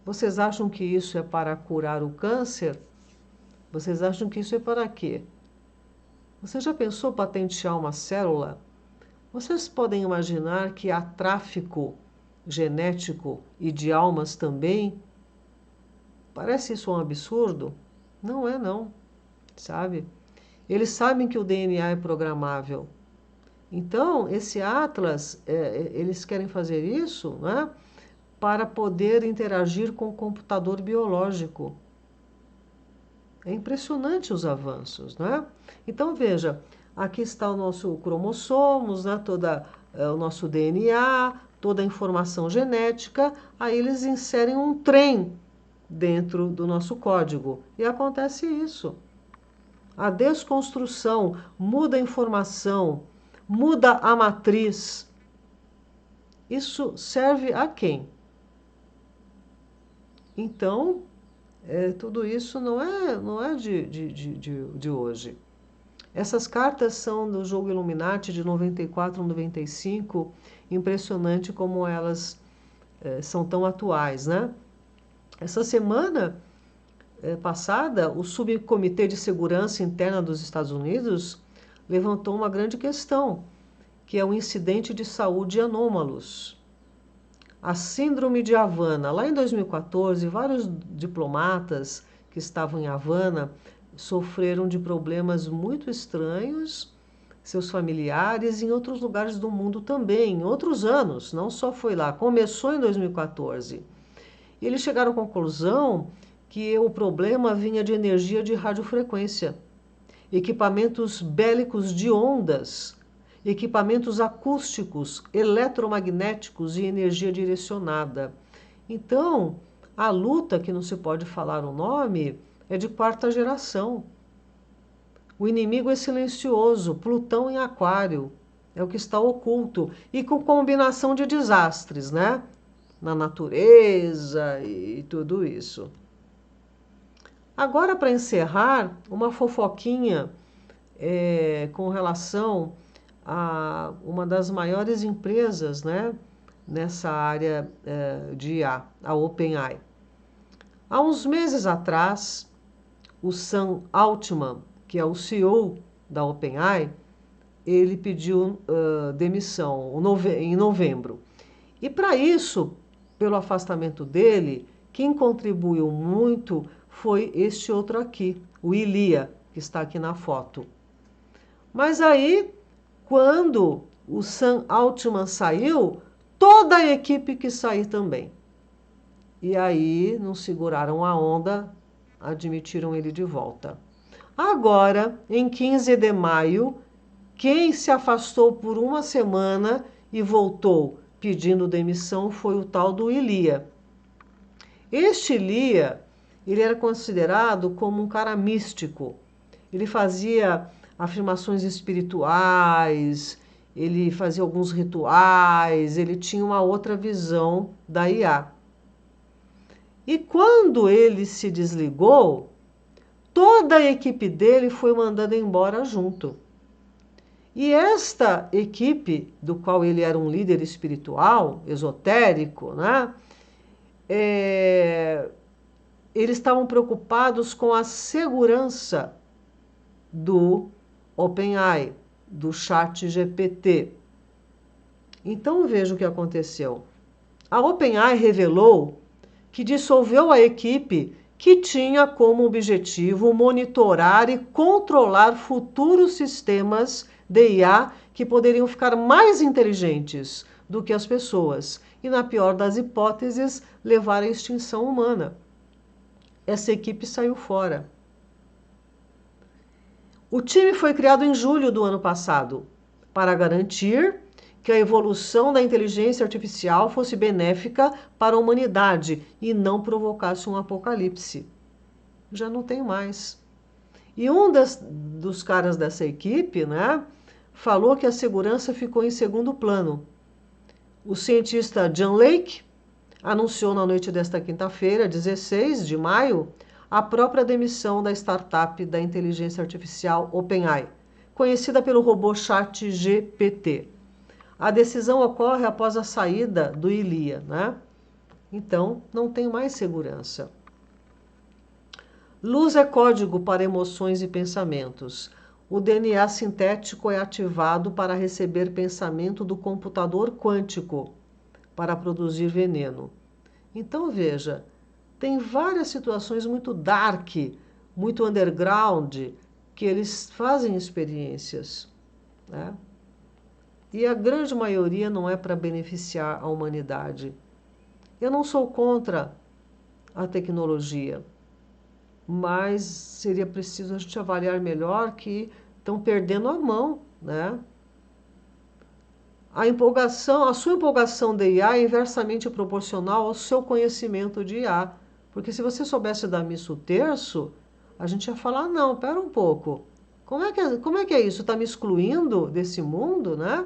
Vocês acham que isso é para curar o câncer? Vocês acham que isso é para quê? Você já pensou patentear uma célula? Vocês podem imaginar que há tráfico genético e de almas também? Parece isso um absurdo? Não é não, sabe? Eles sabem que o DNA é programável. Então, esse Atlas, eles querem fazer isso, né, para poder interagir com o computador biológico. É impressionante os avanços, né? Então, veja, aqui está o nosso cromossomos, né, o nosso DNA, toda a informação genética, aí eles inserem um trem dentro do nosso código. E acontece isso. A desconstrução muda a informação, muda a matriz. Isso serve a quem? Então, tudo isso não é de hoje. Essas cartas são do jogo Illuminati de 94, 95. Impressionante como elas são tão atuais, né? Essa semana passada, o Subcomitê de Segurança Interna dos Estados Unidos levantou uma grande questão, que é o incidente de saúde anômalos. a Síndrome de Havana. Lá em 2014, vários diplomatas que estavam em Havana sofreram de problemas muito estranhos, seus familiares, em outros lugares do mundo também, em outros anos, não só foi lá, começou em 2014. E eles chegaram à conclusão que o problema vinha de energia de radiofrequência, equipamentos bélicos de ondas, equipamentos acústicos, eletromagnéticos e energia direcionada. Então, a luta, que não se pode falar o nome, é de quarta geração. O inimigo é silencioso, Plutão em Aquário, é o que está oculto, e com combinação de desastres, né? Na natureza e tudo isso. Agora, para encerrar, uma fofoquinha com relação a uma das maiores empresas, né, nessa área de IA, a OpenAI. Há uns meses atrás, o Sam Altman, que é o CEO da OpenAI, ele pediu demissão em novembro. E para isso, pelo afastamento dele, quem contribuiu muito foi este outro aqui, o Ilya, que está aqui na foto. Mas aí, quando o Sam Altman saiu, toda a equipe quis sair também. E aí não seguraram a onda, admitiram ele de volta. Agora, em 15 de maio, quem se afastou por uma semana e voltou pedindo demissão foi o tal do Ilya. Este Ilya, ele era considerado como um cara místico. Ele fazia afirmações espirituais, ele fazia alguns rituais, ele tinha uma outra visão da IA. E quando ele se desligou, toda a equipe dele foi mandada embora junto. E esta equipe, do qual ele era um líder espiritual, esotérico, né? Eles estavam preocupados com a segurança do OpenAI, do ChatGPT. Então veja o que aconteceu. A OpenAI revelou que dissolveu a equipe que tinha como objetivo monitorar e controlar futuros sistemas de IA que poderiam ficar mais inteligentes do que as pessoas e, na pior das hipóteses, levar à extinção humana. Essa equipe saiu fora. O time foi criado em julho do ano passado para garantir que a evolução da inteligência artificial fosse benéfica para a humanidade e não provocasse um apocalipse. Já não tem mais. E um dos caras dessa equipe, né, falou que a segurança ficou em segundo plano. O cientista John Lake anunciou na noite desta quinta-feira, 16 de maio, a própria demissão da startup da inteligência artificial OpenAI, conhecida pelo robô ChatGPT. A decisão ocorre após a saída do Ilya, né? Então, não tem mais segurança. Luz é código para emoções e pensamentos. O DNA sintético é ativado para receber pensamento do computador quântico, para produzir veneno. Então, veja, tem várias situações muito dark, muito underground, que eles fazem experiências, né? E a grande maioria não é para beneficiar a humanidade. Eu não sou contra a tecnologia, mas seria preciso a gente avaliar melhor que estão perdendo a mão, né? A sua empolgação de IA é inversamente proporcional ao seu conhecimento de IA. Porque se você soubesse dar missa o terço, a gente ia falar, não, pera um pouco. Como é que é isso? Está me excluindo desse mundo, né?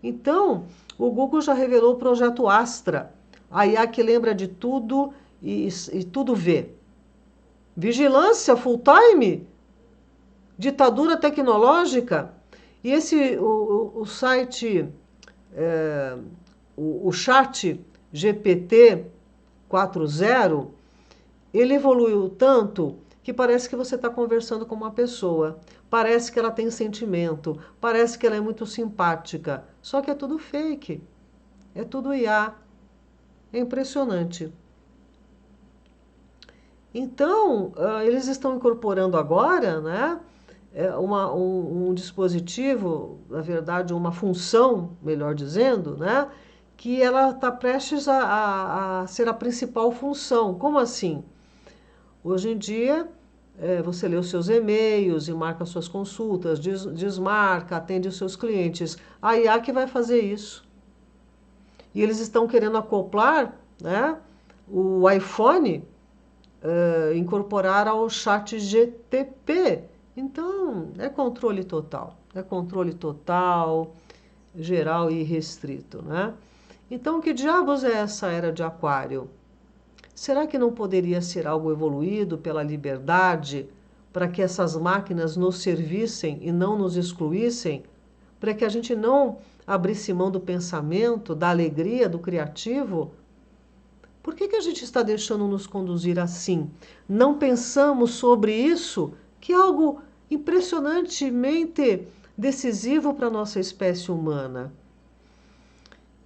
Então, o Google já revelou o projeto Astra, a IA que lembra de tudo e tudo vê. Vigilância full-time? Ditadura tecnológica? E o site, o chat GPT 4.0, ele evoluiu tanto que parece que você está conversando com uma pessoa. Parece que ela tem sentimento, parece que ela é muito simpática. Só que é tudo fake, é tudo IA. É impressionante. Então, eles estão incorporando agora, né, um dispositivo, na verdade, uma função, melhor dizendo, né, que ela está prestes a ser a principal função. Como assim? Hoje em dia, você lê os seus e-mails e marca suas consultas, desmarca, atende os seus clientes. A IA que vai fazer isso. E eles estão querendo acoplar, né, o iPhone, incorporar ao chat GTP. Então, é controle total. É controle total, geral e restrito, né? Então, que diabos é essa era de Aquário? Será que não poderia ser algo evoluído pela liberdade para que essas máquinas nos servissem e não nos excluíssem? Para que a gente não abrisse mão do pensamento, da alegria, do criativo? Por que a gente está deixando nos conduzir assim? Não pensamos sobre isso, que é algo impressionantemente decisivo para a nossa espécie humana.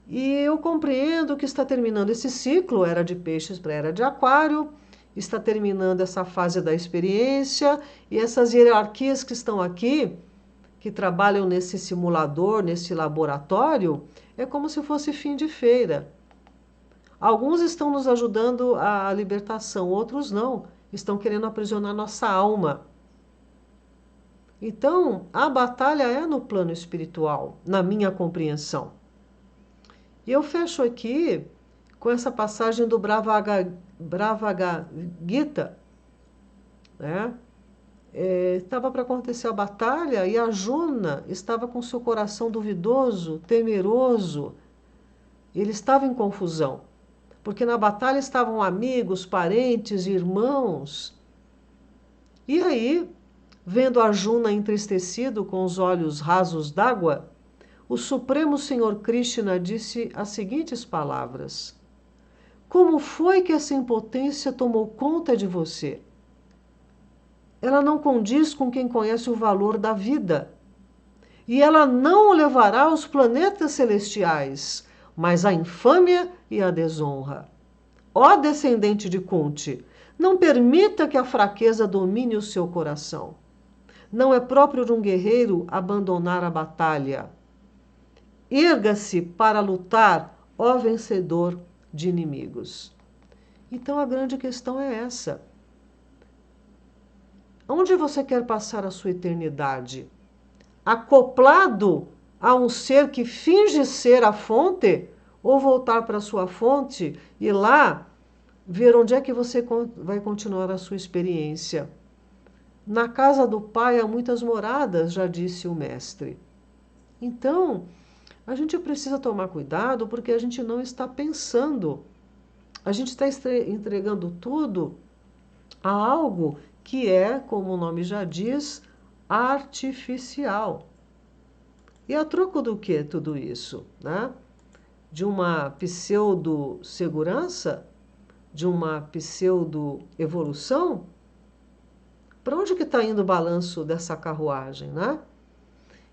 E eu compreendo que está terminando esse ciclo, era de peixes para era de aquário, está terminando essa fase da experiência e essas hierarquias que estão aqui, que trabalham nesse simulador, nesse laboratório, é como se fosse fim de feira. Alguns estão nos ajudando à libertação, outros não, estão querendo aprisionar nossa alma. Então, a batalha é no plano espiritual, na minha compreensão. E eu fecho aqui com essa passagem do Bravagavita, né? Estava para acontecer a batalha e a Juna estava com seu coração duvidoso, temeroso. Ele estava em confusão, porque na batalha estavam amigos, parentes, irmãos. E aí, vendo a Juna entristecido com os olhos rasos d'água, o Supremo Senhor Krishna disse as seguintes palavras: como foi que essa impotência tomou conta de você? Ela não condiz com quem conhece o valor da vida. E ela não o levará aos planetas celestiais, mas à infâmia e à desonra. Ó descendente de Kunti, não permita que a fraqueza domine o seu coração. Não é próprio de um guerreiro abandonar a batalha. Erga-se para lutar, ó vencedor de inimigos. Então a grande questão é essa. Onde você quer passar a sua eternidade? Acoplado a um ser que finge ser a fonte? Ou voltar para a sua fonte e lá ver onde é que você vai continuar a sua experiência? Na casa do Pai há muitas moradas, já disse o mestre. Então, a gente precisa tomar cuidado porque a gente não está pensando. A gente está entregando tudo a algo que é, como o nome já diz, artificial. E a troco do que tudo isso? Né? De uma pseudo-segurança? De uma pseudo-evolução? Para onde que está indo o balanço dessa carruagem, né?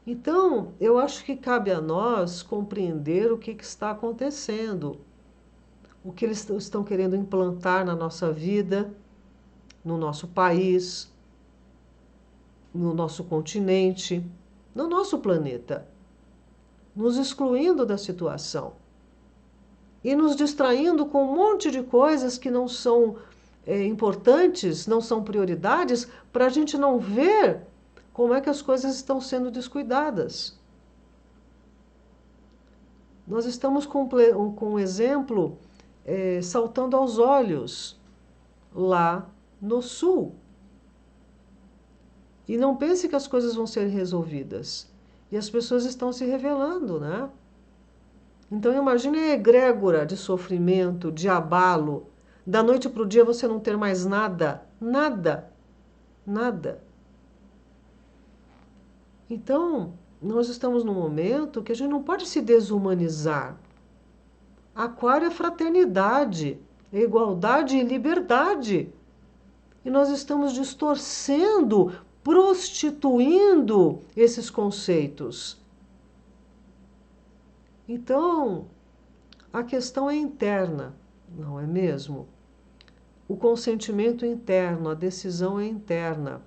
Então, eu acho que cabe a nós compreender o que está acontecendo, o que eles estão querendo implantar na nossa vida, no nosso país, no nosso continente, no nosso planeta, nos excluindo da situação e nos distraindo com um monte de coisas que não são importantes, não são prioridades, para a gente não ver como é que as coisas estão sendo descuidadas. Nós estamos com um exemplo saltando aos olhos lá no sul. E não pense que as coisas vão ser resolvidas. E as pessoas estão se revelando, né? Então imagine a egrégora de sofrimento, de abalo. Da noite para o dia você não ter mais nada. Nada. Nada. Então, nós estamos num momento que a gente não pode se desumanizar. Aquário é fraternidade, é igualdade e liberdade. E nós estamos distorcendo, prostituindo esses conceitos. Então, a questão é interna. não é mesmo? O consentimento interno, a decisão é interna.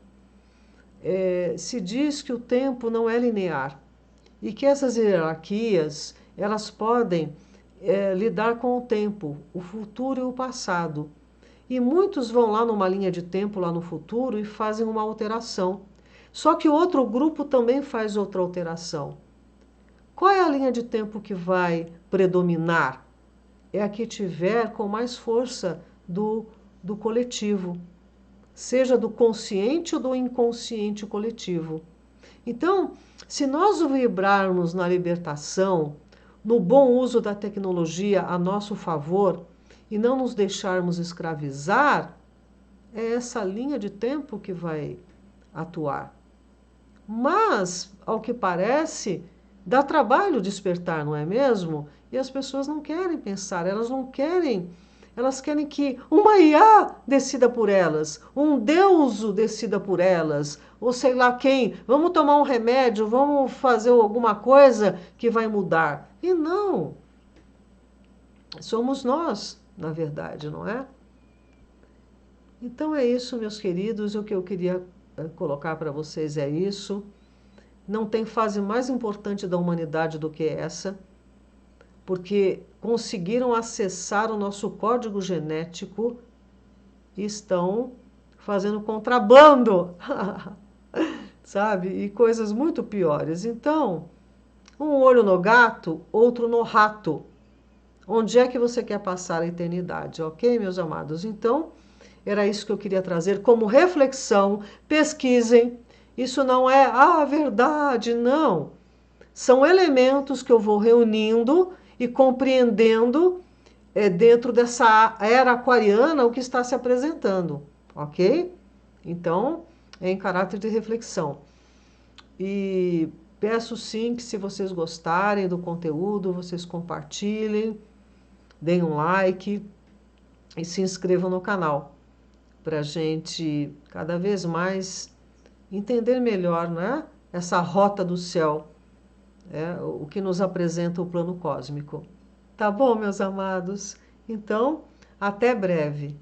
Se diz que o tempo não é linear e que essas hierarquias elas podem lidar com o tempo, o futuro e o passado. E muitos vão lá numa linha de tempo lá no futuro e fazem uma alteração. Só que o outro grupo também faz outra alteração. Qual é a linha de tempo que vai predominar? É a que tiver com mais força do coletivo, seja do consciente ou do inconsciente coletivo. Então, se nós vibrarmos na libertação, no bom uso da tecnologia a nosso favor e não nos deixarmos escravizar, é essa linha de tempo que vai atuar. Mas, ao que parece, dá trabalho despertar, não é mesmo? E as pessoas não querem pensar, elas querem que uma IA decida por elas, um deuso decida por elas, ou sei lá quem, vamos tomar um remédio, vamos fazer alguma coisa que vai mudar. E não, somos nós, na verdade, não é? Então é isso, meus queridos, o que eu queria colocar para vocês é isso. Não tem fase mais importante da humanidade do que essa, porque conseguiram acessar o nosso código genético e estão fazendo contrabando, sabe? E coisas muito piores. Então, um olho no gato, outro no rato. Onde é que você quer passar a eternidade, ok, meus amados? Então, era isso que eu queria trazer como reflexão. Pesquisem. Isso não é a verdade, não. São elementos que eu vou reunindo e compreendendo dentro dessa era aquariana o que está se apresentando, ok? Então, é em caráter de reflexão. E peço sim que, se vocês gostarem do conteúdo, vocês compartilhem, deem um like e se inscrevam no canal, para a gente cada vez mais entender melhor, né, essa rota do céu, o que nos apresenta o plano cósmico. Tá bom, meus amados? Então, até breve.